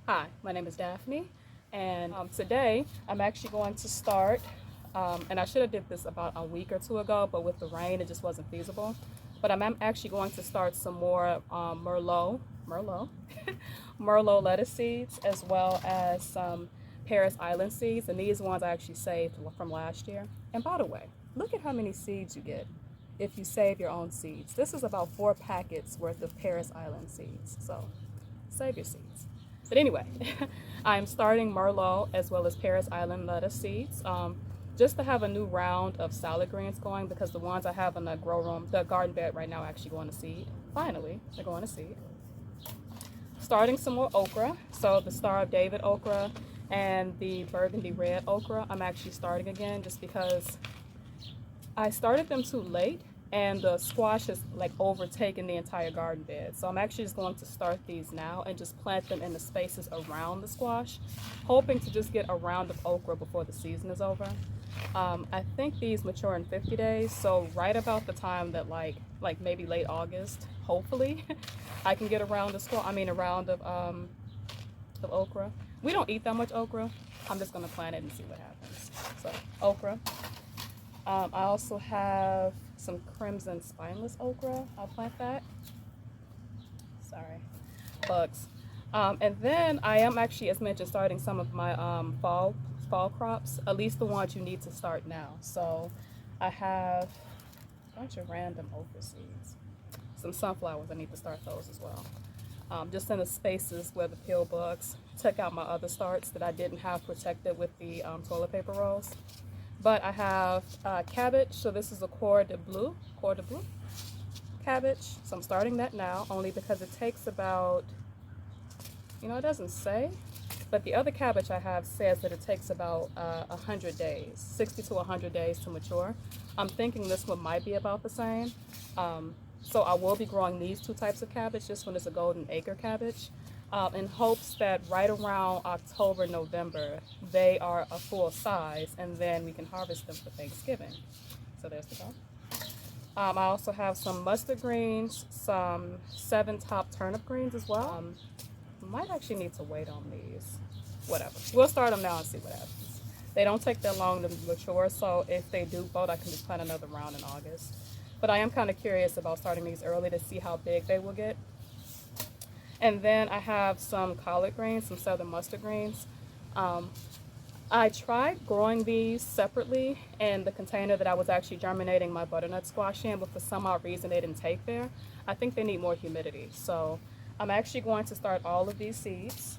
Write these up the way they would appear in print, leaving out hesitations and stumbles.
Hi, my name is Daphne, and today I'm actually going to start, and I should have did this about a week or two ago, but with the rain it just wasn't feasible. But I'm actually going to start some more Merlot, Merlot lettuce seeds, as well as some Paris Island seeds, and these ones I actually saved from last year. And by the way, look at how many seeds you get if you save your own seeds. This is about 4 packets worth of Paris Island seeds, so save your seeds. But anyway, I'm starting Merlot as well as Paris Island lettuce seeds, just to have a new round of salad greens going, because the ones I have in the grow room, the garden bed right now, are actually going to seed. Finally, they're going to seed. Starting some more okra. So the Star of David okra and the burgundy red okra, I'm actually starting again just because I started them too late and the squash has like overtaken the entire garden bed. So I'm actually just going to start these now and just plant them in the spaces around the squash, hoping to just get a round of okra before the season is over. I think these mature in 50 days, so right about the time that like maybe late August, hopefully, I can get a round of a round of okra. We don't eat that much okra. I'm just gonna plant it and see what happens. So okra. I also have some crimson spineless okra. I'll plant that. Sorry, bugs. And then I am actually, as mentioned, starting some of my fall crops, at least the ones you need to start now. So I have a bunch of random okra seeds. Some sunflowers, I need to start those as well. Just in the spaces where the pill bugs took out my other starts that I didn't have protected with the toilet paper rolls. But I have cabbage, so this is a cordon bleu cabbage. So I'm starting that now, only because it takes about, it doesn't say, but the other cabbage I have says that it takes about 100 days, 60 to 100 days to mature. I'm thinking this one might be about the same. So I will be growing these 2 types of cabbage. This one is a golden acre cabbage, in hopes that right around October, November, they are a full size, and then we can harvest them for Thanksgiving. So there's the go. I also have some mustard greens, some 7-top turnip greens as well. Might actually need to wait on these. Whatever. We'll start them now and see what happens. They don't take that long to mature, so if they do bolt, I can just plant another round in August. But I am kind of curious about starting these early to see how big they will get. And then I have some collard greens, some southern mustard greens. I tried growing these separately in the container that I was actually germinating my butternut squash in, but for some odd reason they didn't take there. I think they need more humidity. So I'm actually going to start all of these seeds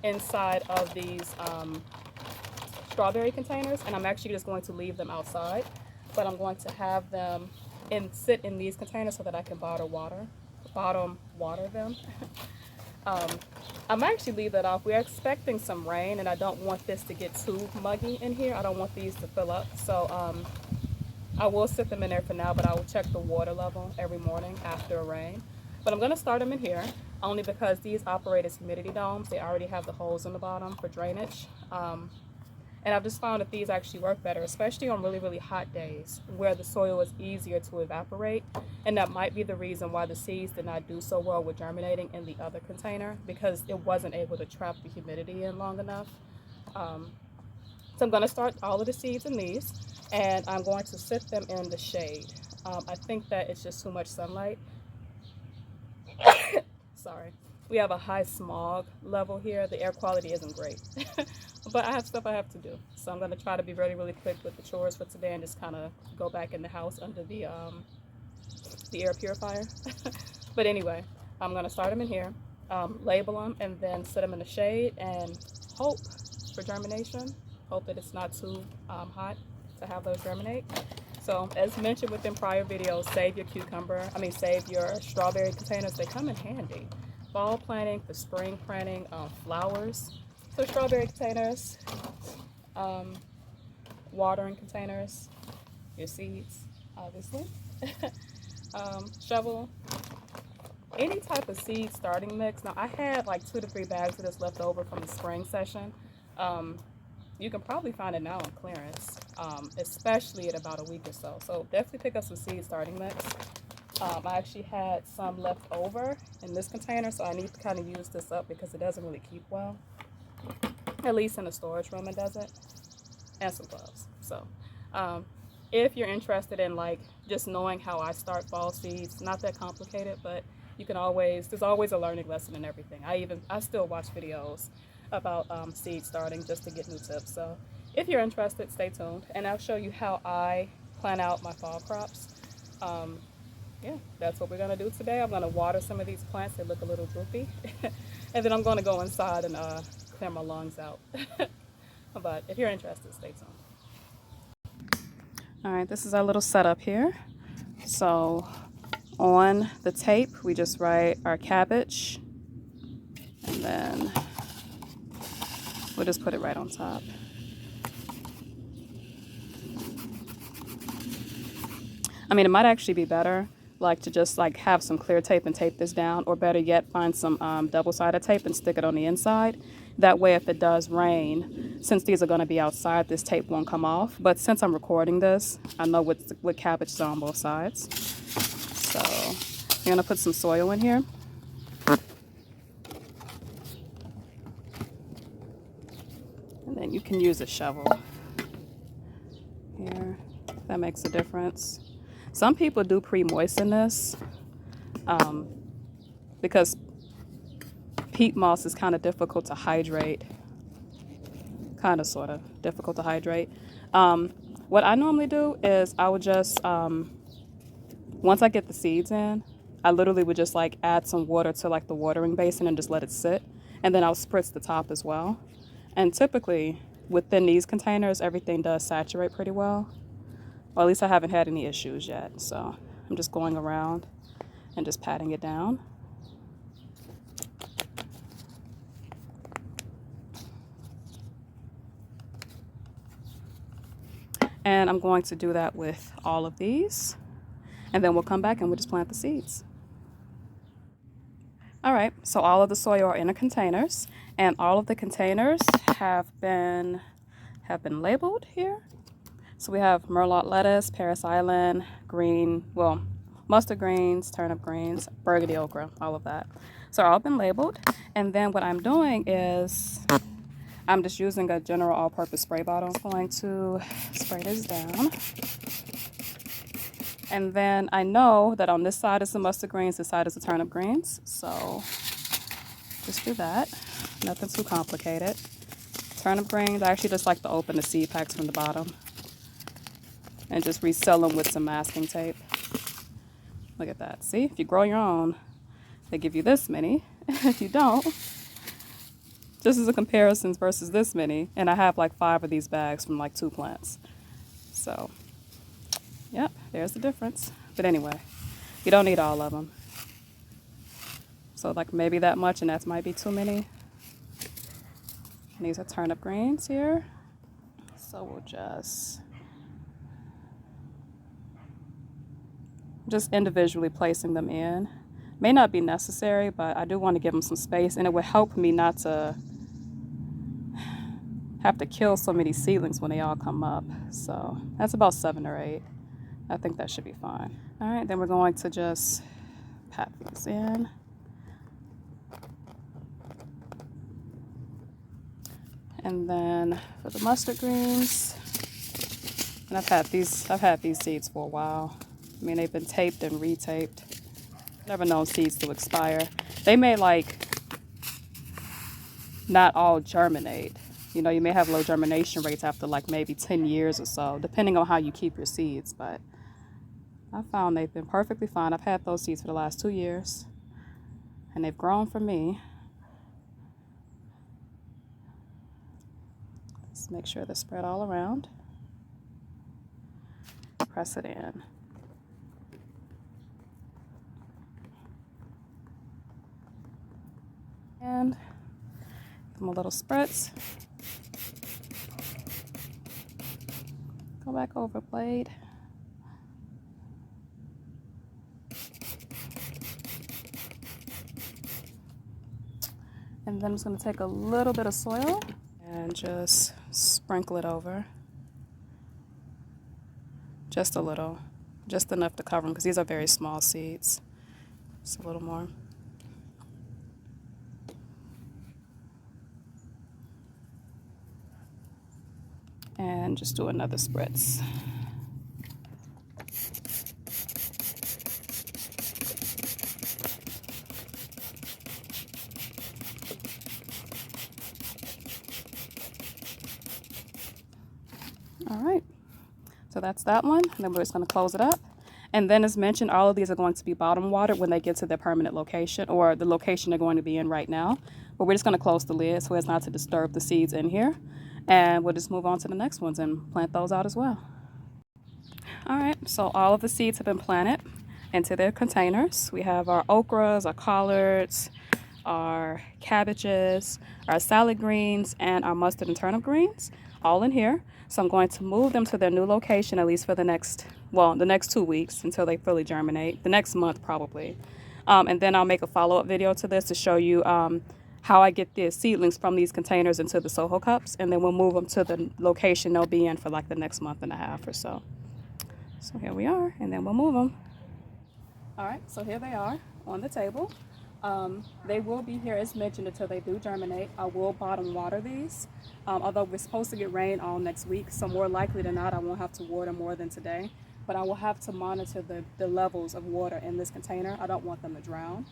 inside of these strawberry containers, and I'm actually just going to leave them outside, but I'm going to have them sit in these containers so that I can bottom water them. I'm actually leave that off. We're expecting some rain, and I don't want this to get too muggy in here. I don't want these to fill up, so I will sit them in there for now, but I will check the water level every morning after a rain. But I'm going to start them in here only because these operate as humidity domes. They already have the holes in the bottom for drainage. And I've just found that these actually work better, especially on really, really hot days where the soil is easier to evaporate. And that might be the reason why the seeds did not do so well with germinating in the other container, because it wasn't able to trap the humidity in long enough. So I'm going to start all of the seeds in these, and I'm going to sit them in the shade. I think that it's just too much sunlight. Sorry. We have a high smog level here. The air quality isn't great. But I have stuff I have to do. So I'm going to try to be really, really quick with the chores for today and just kind of go back in the house under the air purifier. But anyway, I'm going to start them in here, label them, and then set them in the shade and hope for germination. Hope that it's not too hot to have those germinate. So as mentioned within prior videos, save your strawberry containers. They come in handy. Fall planting, for spring planting, flowers. So strawberry containers, watering containers, your seeds, obviously. Shovel, any type of seed starting mix. Now I had like 2 to 3 bags of this left over from the spring session. You can probably find it now on clearance, especially at about a week or so. So definitely pick up some seed starting mix. I actually had some left over in this container, so I need to kind of use this up because it doesn't really keep well. At least in the storage room it doesn't. And some gloves. So if you're interested in like just knowing how I start fall seeds, not that complicated, but you can always, there's always a learning lesson in everything. I still watch videos about seed starting just to get new tips. So if you're interested, stay tuned, and I'll show you how I plan out my fall crops. Yeah, that's what we're gonna do today. I'm gonna water some of these plants. They look a little droopy. And then I'm gonna go inside and clear my lungs out. But if you're interested, stay tuned. All right, this is our little setup here. So on the tape, we just write our cabbage, and then we'll just put it right on top. I mean, it might actually be better like to just like have some clear tape and tape this down, or better yet, find some double-sided tape and stick it on the inside. That way, if it does rain, since these are going to be outside, this tape won't come off. But since I'm recording this, I know what cabbage is on both sides. So I'm going to put some soil in here. And then you can use a shovel here. That makes a difference. Some people do pre-moisten this because peat moss is kind of difficult to hydrate. Kind of, sort of difficult to hydrate. What I normally do is I would just, once I get the seeds in, I literally would just like add some water to like the watering basin and just let it sit. And then I'll spritz the top as well. And typically within these containers, everything does saturate pretty well. Or at least I haven't had any issues yet. So I'm just going around and just patting it down. And I'm going to do that with all of these. And then we'll come back and we'll just plant the seeds. All right, so all of the soil are in the containers, and all of the containers have been labeled here. So we have Merlot lettuce, Paris Island, green, well, mustard greens, turnip greens, burgundy okra, all of that. So all been labeled. And then what I'm doing is I'm just using a general all-purpose spray bottle. I'm going to spray this down. And then I know that on this side is the mustard greens, this side is the turnip greens. So just do that. Nothing too complicated. Turnip greens, I actually just like to open the seed packs from the bottom and just reseal them with some masking tape. Look at that. See, if you grow your own, they give you this many. If you don't, just as a comparison versus this many, and I have like 5 of these bags from like 2 plants. So, yep, there's the difference. But anyway, you don't need all of them. So like maybe that much, and that might be too many. And these are turnip greens here. So we'll just individually placing them in. May not be necessary, but I do want to give them some space, and it would help me not to have to kill so many seedlings when they all come up. So that's about 7 or 8. I think that should be fine. All right, then we're going to just pat these in. And then for the mustard greens, and I've had these seeds for a while. I mean, they've been taped and retaped. Never known seeds to expire. They may like not all germinate. You know, you may have low germination rates after like maybe 10 years or so, depending on how you keep your seeds. But I found they've been perfectly fine. I've had those seeds for the last 2 years, and they've grown for me. Just make sure they're spread all around. Press it in. And give them a little spritz. Go back over blade. And then I'm just going to take a little bit of soil and just sprinkle it over. Just a little. just enough to cover them because these are very small seeds. Just a little more. And just do another spritz. All right, so that's that one. And then we're just going to close it up. And then, as mentioned, all of these are going to be bottom watered when they get to their permanent location, or the location they're going to be in right now. But we're just going to close the lid so as not to disturb the seeds in here. And we'll just move on to the next ones and plant those out as well. All right, so all of the seeds have been planted into their containers. We have our okras, our collards, our cabbages, our salad greens, and our mustard and turnip greens, all in here. So I'm going to move them to their new location, at least for the next 2 weeks until they fully germinate, the next month probably. And then I'll make a follow-up video to this to show you how I get the seedlings from these containers into the Soho cups, and then we'll move them to the location they'll be in for like the next month and a half or so. So here we are, and then we'll move them. All right, so here they are on the table. They will be here as mentioned until they do germinate. I will bottom water these, although we're supposed to get rain all next week, so more likely than not I won't have to water more than today, but I will have to monitor the levels of water in this container. I don't want them to drown.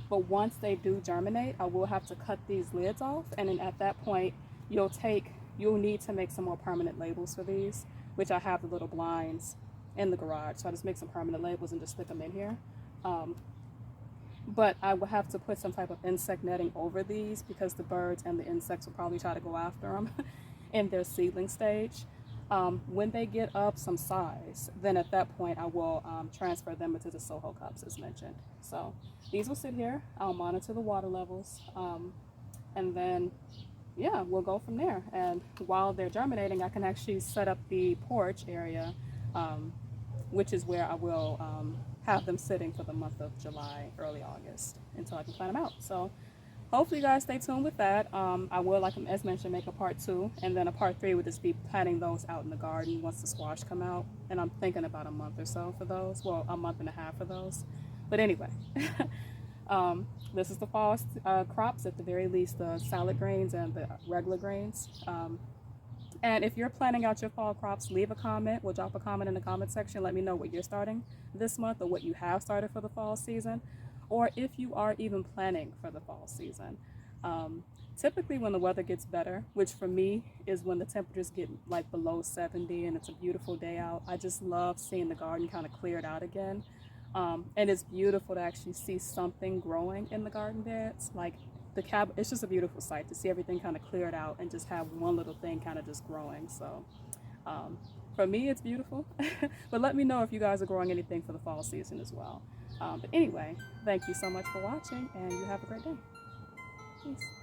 But once they do germinate, I will have to cut these lids off, and then at that point you'll need to make some more permanent labels for these, which I have the little blinds in the garage, so I just make some permanent labels and just stick them in here. But I will have to put some type of insect netting over these because the birds and the insects will probably try to go after them in their seedling stage. When they get up some size, then at that point I will transfer them into the Soho cups as mentioned. So these will sit here. I'll monitor the water levels, and then yeah, we'll go from there. And while they're germinating, I can actually set up the porch area, which is where I will have them sitting for the month of July, early August, until I can plant them out. So hopefully you guys stay tuned with that. I will, like as mentioned, make a part 2, and then a part 3 would just be planting those out in the garden once the squash come out. And I'm thinking about a month or so for those, well, a month and a half for those. But anyway, this is the fall crops, at the very least, the salad greens and the regular greens. And if you're planning out your fall crops, leave a comment. We'll drop a comment in the comment section. Let me know what you're starting this month or what you have started for the fall season, or if you are even planning for the fall season. Typically when the weather gets better, which for me is when the temperatures get like below 70 and it's a beautiful day out, I just love seeing the garden kind of cleared out again. And it's beautiful to actually see something growing in the garden beds. Like it's just a beautiful sight to see everything kind of cleared out and just have one little thing kind of just growing. So for me, it's beautiful. But let me know if you guys are growing anything for the fall season as well. But anyway, thank you so much for watching, and you have a great day. Peace.